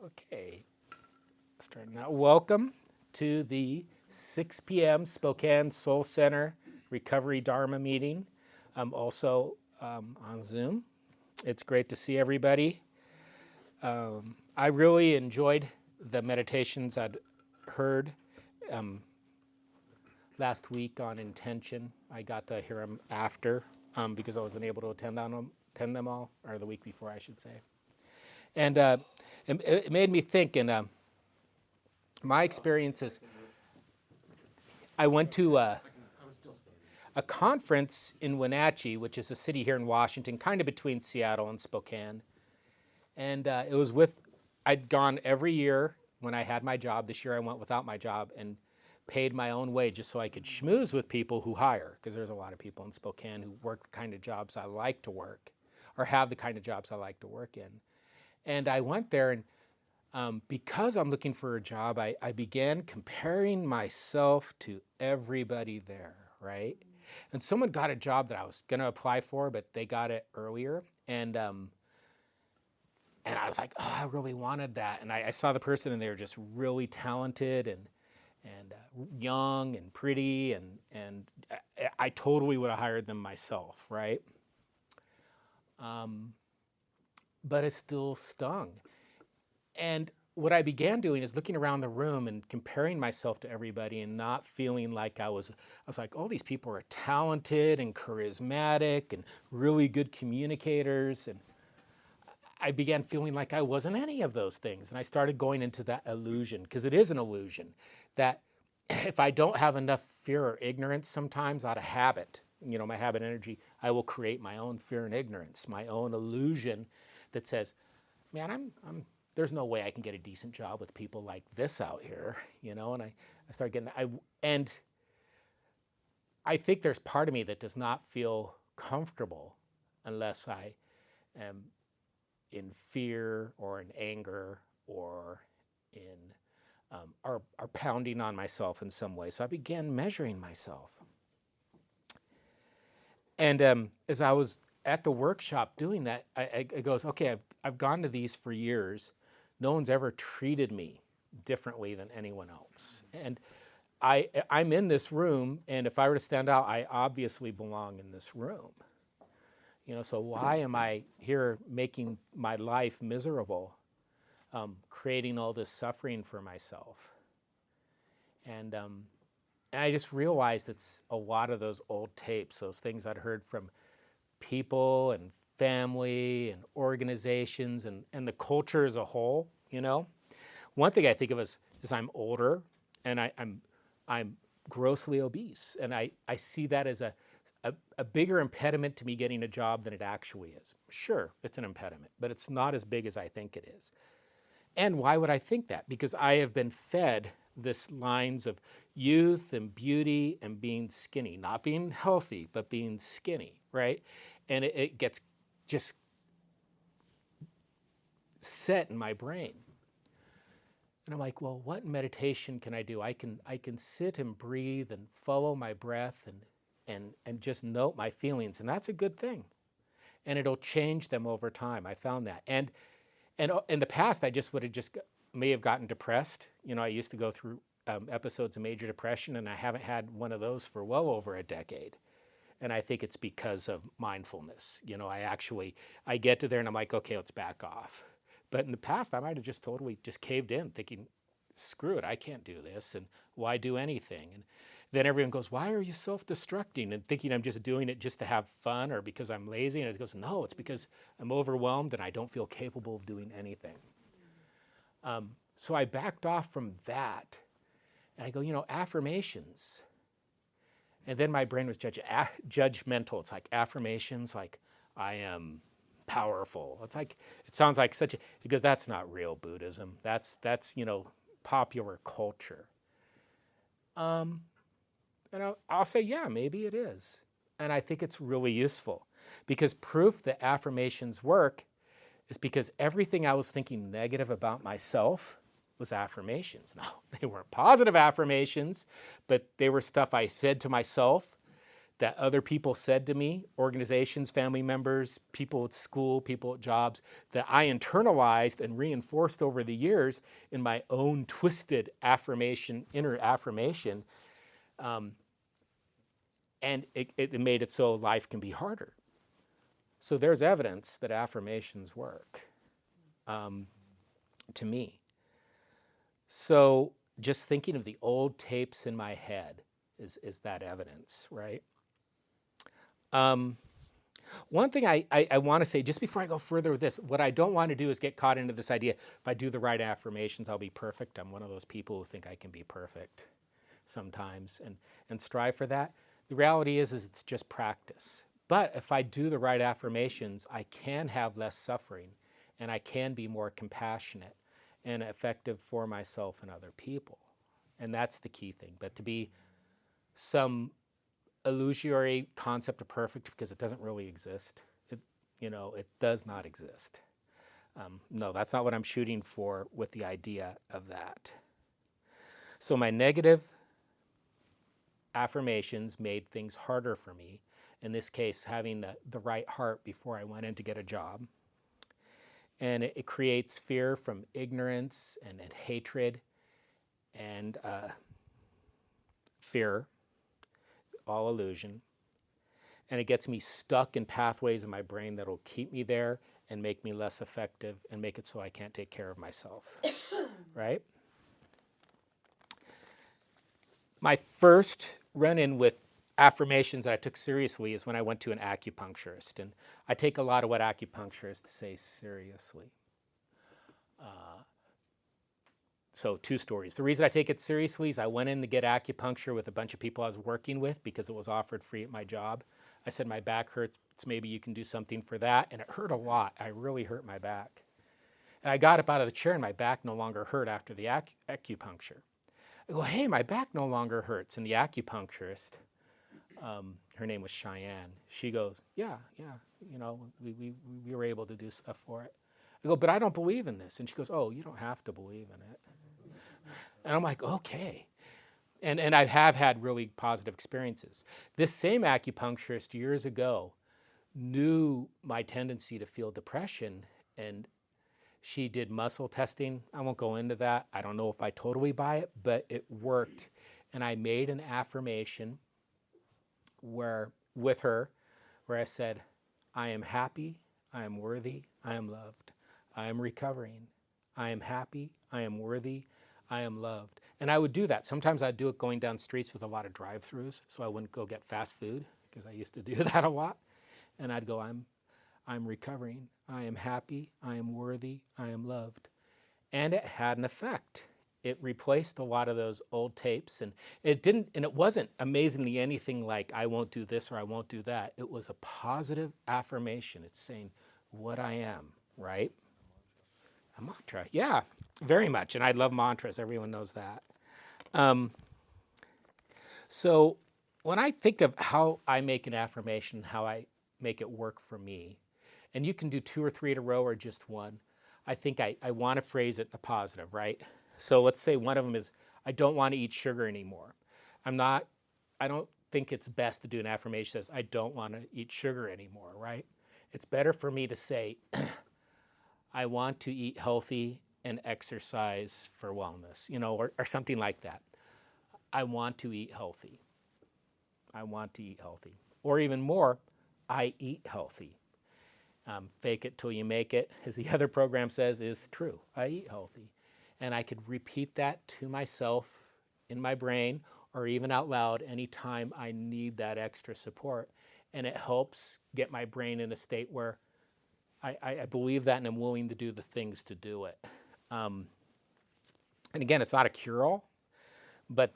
Okay, starting now. Welcome to the 6 p.m. Spokane Soul Center Recovery Dharma meeting. I'm also on Zoom. It's great to see everybody. I really enjoyed the meditations I'd heard last week on intention. I got to hear them after because I wasn't able to attend them all, or the week before, I should say. And it made me think, and my experiences, I went to a conference in Wenatchee, which is a city here in Washington, kind of between Seattle and Spokane. And it was I'd gone every year when I had my job. This year I went without my job and paid my own way just so I could schmooze with people who hire, because there's a lot of people in Spokane who work the kind of jobs I like to work, or have the kind of jobs I like to work in. And I went there, and because I'm looking for a job, I began comparing myself to everybody there, right? And someone got a job that I was going to apply for, but they got it earlier. And I was like, oh, I really wanted that. And I saw the person, and they were just really talented and young and pretty, and I totally would have hired them myself, right? But it still stung. And what I began doing is looking around the room and comparing myself to everybody and not feeling like I was like, oh, these people are talented and charismatic and really good communicators. And I began feeling like I wasn't any of those things. And I started going into that illusion, because it is an illusion, that if I don't have enough fear or ignorance sometimes out of habit, my habit energy, I will create my own fear and ignorance, my own illusion that says, man, there's no way I can get a decent job with people like this out here, and I started getting, and I think there's part of me that does not feel comfortable unless I am in fear or in anger or are pounding on myself in some way. So I began measuring myself. And as I was at the workshop doing that, it goes, okay, I've gone to these for years. No one's ever treated me differently than anyone else. And I'm in this room, and if I were to stand out, I obviously belong in this room. So why am I here making my life miserable, creating all this suffering for myself? And I just realized it's a lot of those old tapes, those things I'd heard from people and family and organizations and the culture as a whole. One thing I think of is I'm older, and I'm grossly obese, and I see that as a bigger impediment to me getting a job than it actually is. Sure, it's an impediment, but it's not as big as I think it is. And why would I think that? Because I have been fed this lines of youth and beauty and being skinny, not being healthy, but being skinny, right? And it gets just set in my brain. And I'm like, well, what meditation can I do? I can sit and breathe and follow my breath and just note my feelings, and that's a good thing. And it'll change them over time. I found that. And in the past, I just may have gotten depressed. I used to go through episodes of major depression, and I haven't had one of those for well over a decade. And I think it's because of mindfulness. I get to there and I'm like, okay, let's back off. But in the past, I might have just totally just caved in, thinking, screw it, I can't do this, and why do anything? And then everyone goes, why are you self-destructing? And thinking I'm just doing it just to have fun or because I'm lazy. And it goes, no, it's because I'm overwhelmed and I don't feel capable of doing anything. So I backed off from that. And I go, affirmations. And then my brain was judgmental. It's like affirmations, like I am powerful. It's like, it sounds like because that's not real Buddhism. That's popular culture. And I'll say, yeah, maybe it is. And I think it's really useful, because proof that affirmations work is because everything I was thinking negative about myself was affirmations. Now, they weren't positive affirmations, but they were stuff I said to myself that other people said to me, organizations, family members, people at school, people at jobs, that I internalized and reinforced over the years in my own twisted affirmation, inner affirmation. And it made it so life can be harder. So there's evidence that affirmations work, to me. So just thinking of the old tapes in my head is that evidence, right? One thing I want to say, just before I go further with this, what I don't want to do is get caught into this idea, if I do the right affirmations, I'll be perfect. I'm one of those people who think I can be perfect sometimes and strive for that. The reality is it's just practice. But if I do the right affirmations, I can have less suffering, and I can be more compassionate and effective for myself and other people. And that's the key thing. But to be some illusory concept of perfect, because it doesn't really exist. It does not exist. No, that's not what I'm shooting for with the idea of that. So my negative affirmations made things harder for me. In this case, having the right heart before I went in to get a job. And it creates fear from ignorance and hatred and fear, all illusion. And it gets me stuck in pathways in my brain that will keep me there and make me less effective and make it so I can't take care of myself, right? My first run-in with affirmations that I took seriously is when I went to an acupuncturist. And I take a lot of what acupuncturists say seriously. So 2 stories. The reason I take it seriously is I went in to get acupuncture with a bunch of people I was working with because it was offered free at my job. I said, my back hurts, maybe you can do something for that. And it hurt a lot. I really hurt my back. And I got up out of the chair and my back no longer hurt after the acupuncture. I go, hey, my back no longer hurts. And the acupuncturist, her name was Cheyenne, she goes, yeah, we were able to do stuff for it. I go, but I don't believe in this. And she goes, oh, you don't have to believe in it. And I'm like, okay. And I have had really positive experiences. This same acupuncturist years ago knew my tendency to feel depression, and she did muscle testing. I won't go into that. I don't know if I totally buy it, but it worked. And I made an affirmation with her where I said, I am happy, I am worthy, I am loved. I am recovering. I am happy, I am worthy, I am loved. And I would do that. Sometimes I'd do it going down streets with a lot of drive-throughs, so I wouldn't go get fast food, because I used to do that a lot. And I'd go, I'm recovering. I am happy. I am worthy. I am loved. And it had an effect. It replaced a lot of those old tapes, and it wasn't amazingly anything like I won't do this or I won't do that. It was a positive affirmation. It's saying what I am, right? A mantra, yeah, very much. And I love mantras. Everyone knows that. So when I think of how I make an affirmation, how I make it work for me, and you can do 2 or 3 in a row or just one, I think I want to phrase it in the positive, right? So let's say one of them is, I don't want to eat sugar anymore. I don't think it's best to do an affirmation that says, I don't want to eat sugar anymore, right? It's better for me to say, I want to eat healthy and exercise for wellness, or something like that. I want to eat healthy. I want to eat healthy. Or even more, I eat healthy. Fake it till you make it, as the other program says, is true. I eat healthy. And I could repeat that to myself in my brain or even out loud anytime I need that extra support. And it helps get my brain in a state where I believe that and I'm willing to do the things to do it. And again, it's not a cure-all, but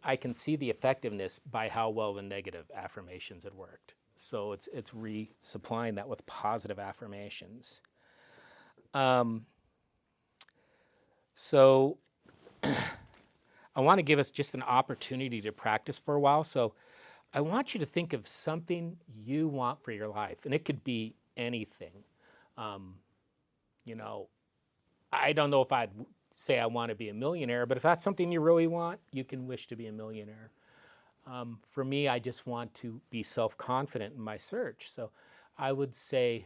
I can see the effectiveness by how well the negative affirmations had worked. So it's resupplying that with positive affirmations. So I want to give us just an opportunity to practice for a while. So I want you to think of something you want for your life, and it could be anything. I don't know if I'd say I want to be a millionaire, but if that's something you really want, you can wish to be a millionaire. For me, I just want to be self-confident in my search. So I would say,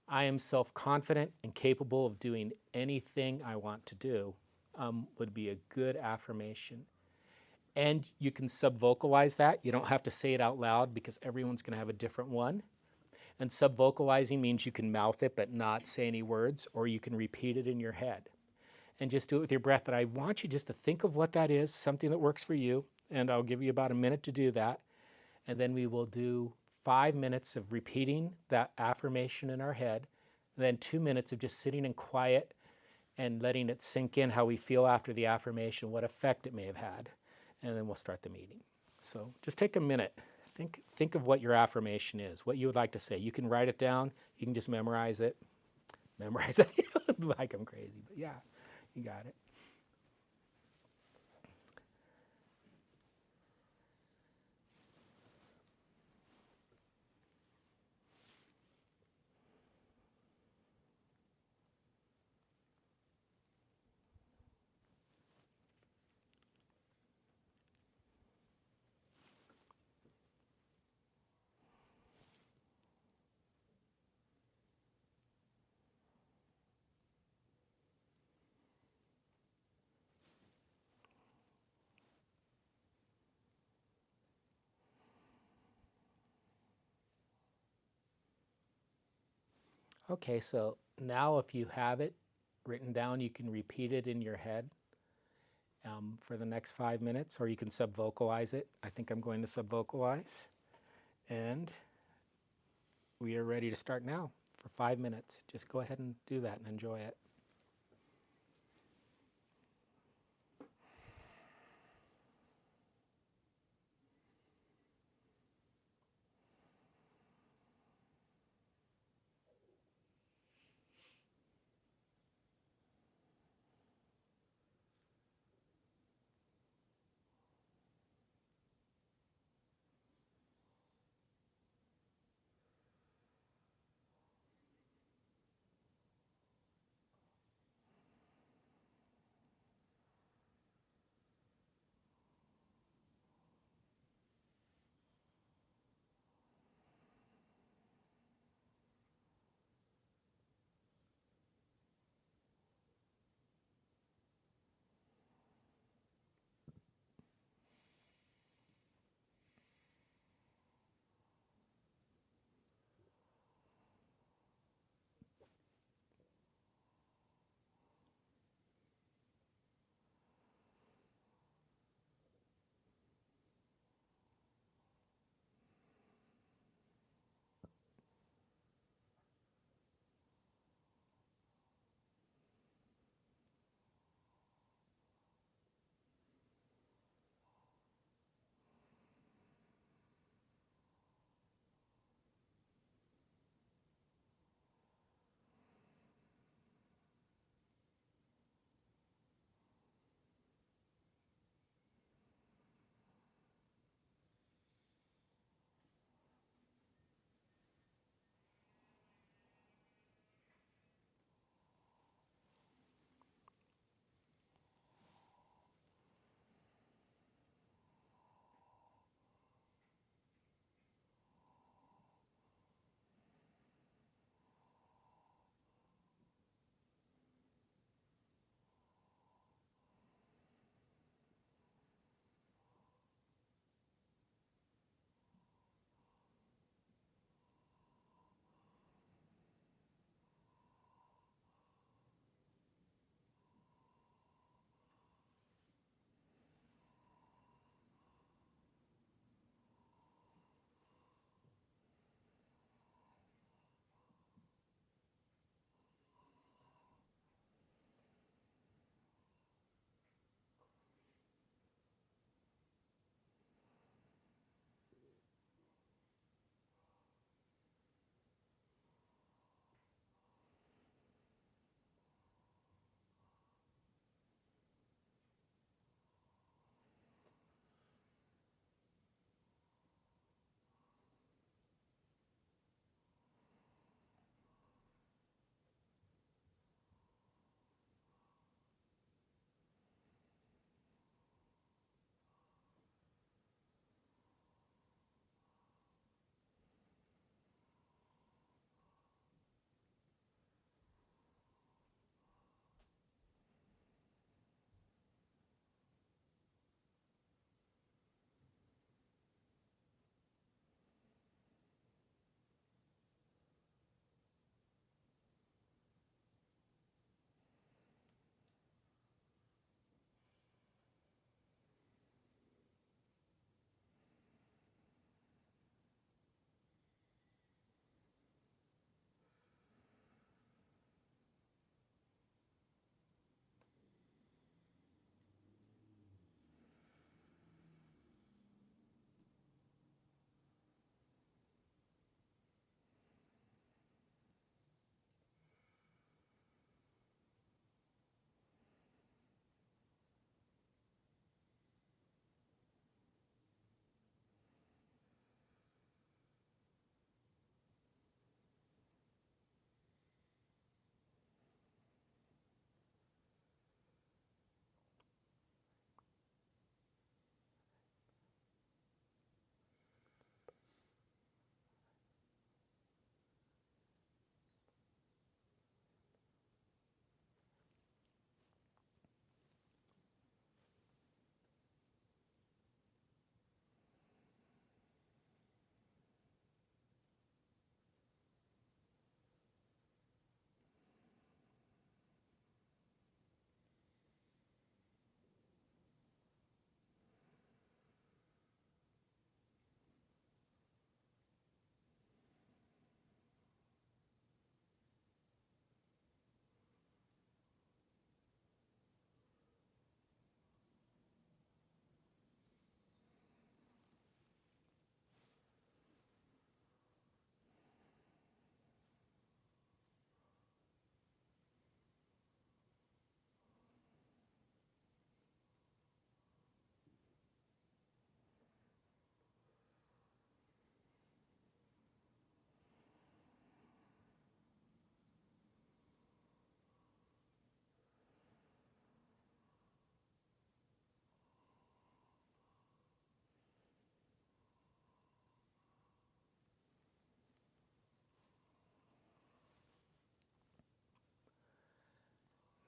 I am self-confident and capable of doing anything I want to do, would be a good affirmation. And you can sub-vocalize that. You don't have to say it out loud because everyone's going to have a different one. And sub-vocalizing means you can mouth it but not say any words, or you can repeat it in your head. And just do it with your breath. But I want you just to think of what that is, something that works for you. And I'll give you about a minute to do that. And then we will do 5 minutes of repeating that affirmation in our head. And then 2 minutes of just sitting in quiet and letting it sink in how we feel after the affirmation, what effect it may have had. And then we'll start the meeting. So just take a minute. Think of what your affirmation is, what you would like to say. You can write it down. You can just memorize it. Memorize it like I'm crazy, but yeah, you got it. Okay, so now if you have it written down, you can repeat it in your head for the next 5 minutes, or you can sub-vocalize it. I think I'm going to sub-vocalize. And we are ready to start now for 5 minutes. Just go ahead and do that and enjoy it.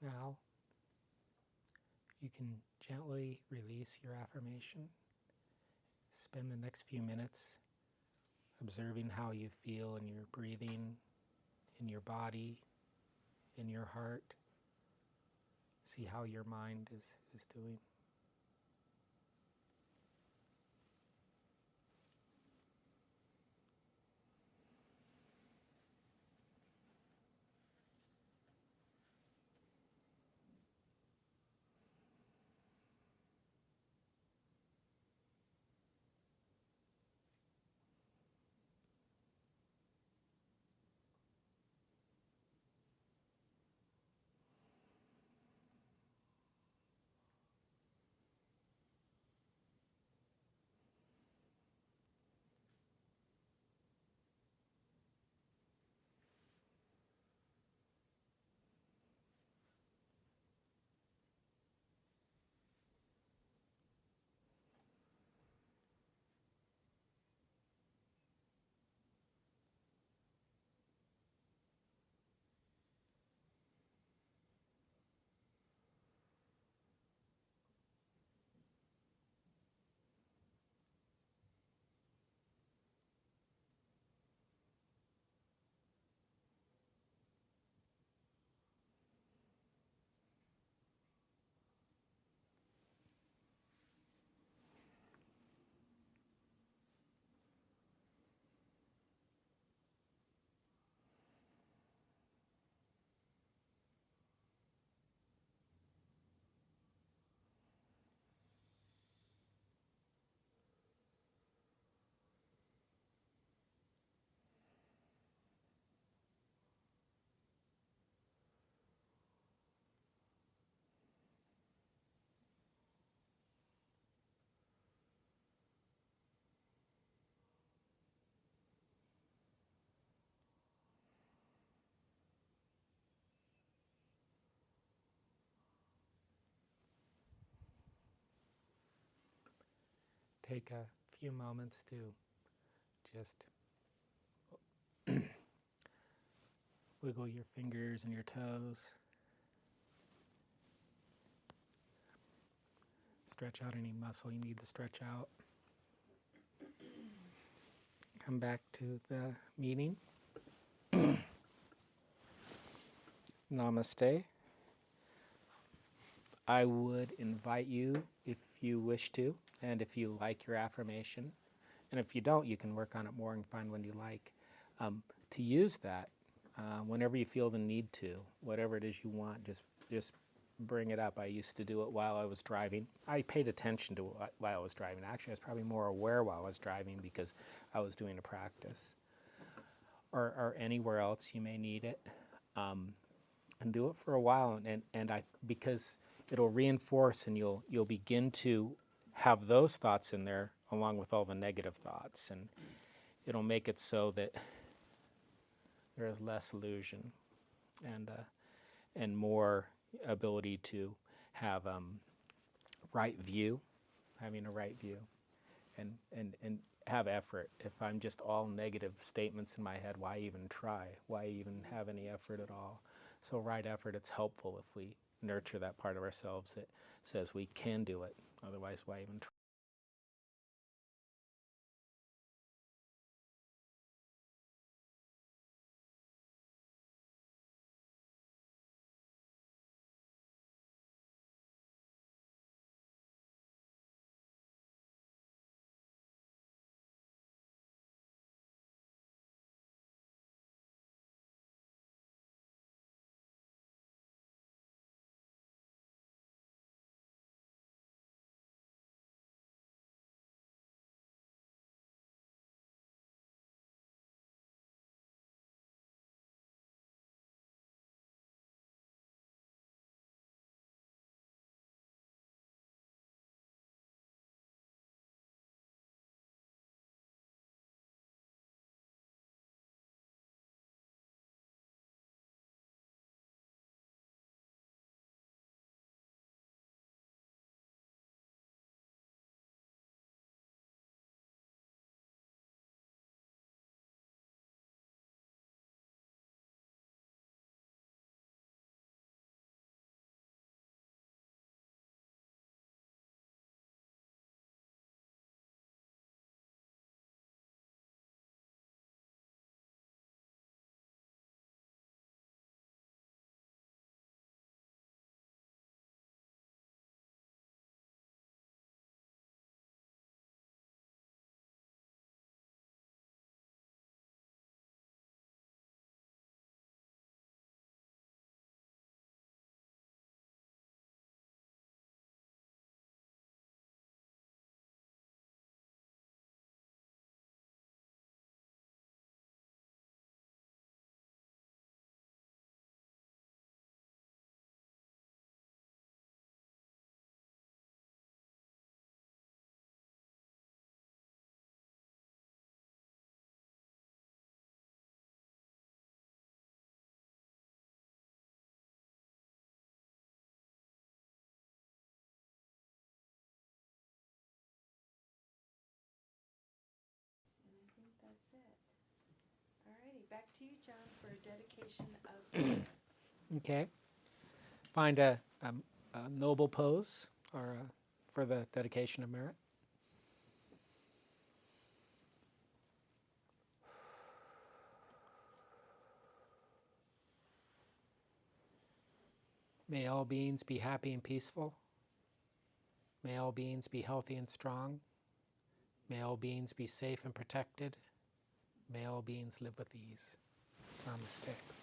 Now, you can gently release your affirmation. Spend the next few minutes observing how you feel in your breathing, in your body, in your heart. See how your mind is doing. Take a few moments to just wiggle your fingers and your toes. Stretch out any muscle you need to stretch out. Come back to the meeting. Namaste. I would invite you, if you wish to, and if you like your affirmation, and if you don't, you can work on it more and find one you like, to use that whenever you feel the need to, whatever it is you want, just bring it up. I used to do it while I was driving. I paid attention to it while I was driving. Actually, I was probably more aware while I was driving because I was doing a practice. Or anywhere else you may need it. And do it for a while, because it'll reinforce, and you'll begin to have those thoughts in there along with all the negative thoughts, and it'll make it so that there is less illusion and more ability to have right view, having a right view, and have effort. If I'm just all negative statements in my head, why even try? Why even have any effort at all? So right effort, it's helpful if we nurture that part of ourselves that says we can do it. Otherwise, why even try? back to you, John, for a dedication of merit. Okay. Find a noble pose or for the dedication of merit. May all beings be happy and peaceful. May all beings be healthy and strong. May all beings be safe and protected. May all beings live with ease. Namaste.